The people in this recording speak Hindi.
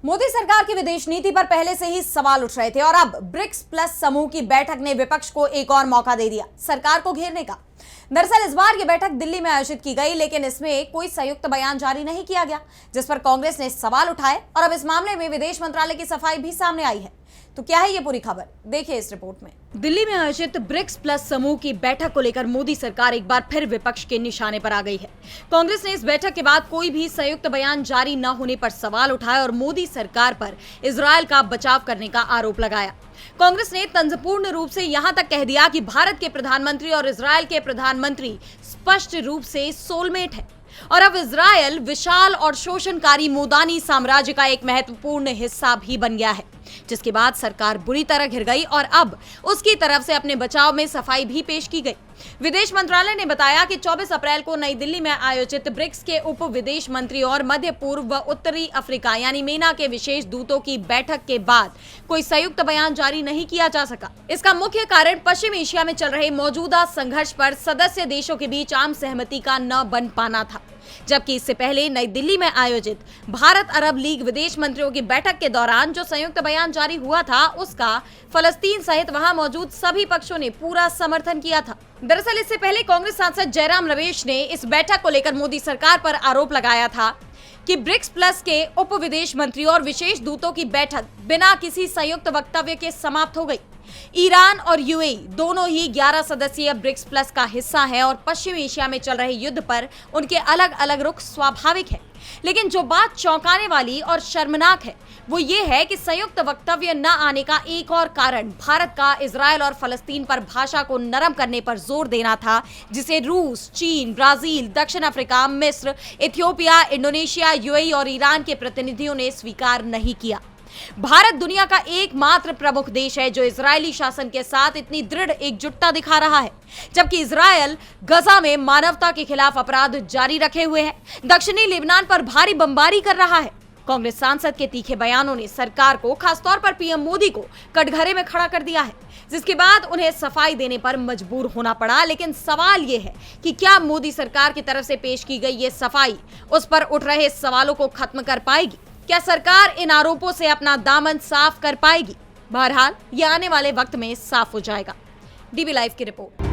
मोदी सरकार की विदेश नीति पर पहले से ही सवाल उठ रहे थे और अब ब्रिक्स प्लस समूह की बैठक ने विपक्ष को एक और मौका दे दिया सरकार को घेरने का। दरअसल इस बार यह बैठक दिल्ली में आयोजित की गई, लेकिन इसमें कोई संयुक्त बयान जारी नहीं किया गया, जिस पर कांग्रेस ने सवाल उठाए और अब इस मामले में विदेश मंत्रालय की सफाई भी सामने आई है। तो क्या है ये पूरी खबर, देखिए इस रिपोर्ट में। दिल्ली में आयोजित ब्रिक्स प्लस समूह की बैठक को लेकर मोदी सरकार एक बार फिर विपक्ष के निशाने पर आ गई है। कांग्रेस ने इस बैठक के बाद कोई भी संयुक्त बयान जारी न होने पर सवाल उठाए और मोदी सरकार पर इजरायल का बचाव करने का आरोप लगाया। कांग्रेस ने तंजपूर्ण रूप से यहां तक कह दिया कि भारत के प्रधानमंत्री और इजरायल के प्रधानमंत्री स्पष्ट रूप से सोलमेट है और अब इजरायल विशाल और शोषणकारी मोदानी साम्राज्य का एक महत्वपूर्ण हिस्सा भी बन गया है, जिसके बाद सरकार बुरी तरह घिर गई और अब उसकी तरफ से अपने बचाव में सफाई भी पेश की गई। विदेश मंत्रालय ने बताया कि 24 अप्रैल को नई दिल्ली में आयोजित ब्रिक्स के उप विदेश मंत्री और मध्य पूर्व व उत्तरी अफ्रीका यानी मेना के विशेष दूतों की बैठक के बाद कोई संयुक्त बयान जारी नहीं किया जा सका। इसका मुख्य कारण पश्चिम एशिया में चल रहे मौजूदा संघर्ष पर सदस्य देशों के बीच आम सहमति का न बन पाना था, जबकि इससे पहले नई दिल्ली में आयोजित भारत अरब लीग विदेश मंत्रियों की बैठक के दौरान जो संयुक्त बयान जारी हुआ था उसका फलस्तीन सहित वहां मौजूद सभी पक्षों ने पूरा समर्थन किया था। दरअसल इससे पहले कांग्रेस सांसद जयराम रमेश ने इस बैठक को लेकर मोदी सरकार पर आरोप लगाया था कि ब्रिक्स प्लस के उप विदेश मंत्री और विशेष दूतों की बैठक बिना किसी संयुक्त वक्तव्य के समाप्त हो गई। ईरान और यूएई दोनों ही 11 सदस्यीय ब्रिक्स प्लस का हिस्सा हैं और पश्चिम एशिया में चल रहे युद्ध पर उनके अलग अलग रुख स्वाभाविक है, लेकिन जो बात चौंकाने वाली और शर्मनाक है वो ये है कि संयुक्त वक्तव्य न आने का एक और कारण भारत का इजरायल और फलस्तीन पर भाषा को नरम करने पर जोर देना था, जिसे रूस, चीन, ब्राजील, दक्षिण अफ्रीका, मिस्र, इथियोपिया, इंडोनेशिया, यूएई और ईरान के प्रतिनिधियों ने स्वीकार नहीं किया। भारत दुनिया का एकमात्र प्रमुख देश है जो इजरायली शासन के साथ इतनी दृढ़ एकजुटता दिखा रहा है, जबकि इजरायल गजा में मानवता के खिलाफ अपराध जारी रखे हुए है, दक्षिणी लेबनान पर भारी बमबारी कर रहा है। कांग्रेस सांसद के तीखे बयानों ने सरकार को, खासतौर पर पीएम मोदी को कटघरे में खड़ा कर दिया है, जिसके बाद उन्हें सफाई देने पर मजबूर होना पड़ा। लेकिन सवाल ये है कि क्या मोदी सरकार की तरफ से पेश की गई ये सफाई उस पर उठ रहे सवालों को खत्म कर पाएगी? क्या सरकार इन आरोपों से अपना दामन साफ कर पाएगी? बहरहाल ये आने वाले वक्त में साफ हो जाएगा। डीबी लाइव की रिपोर्ट।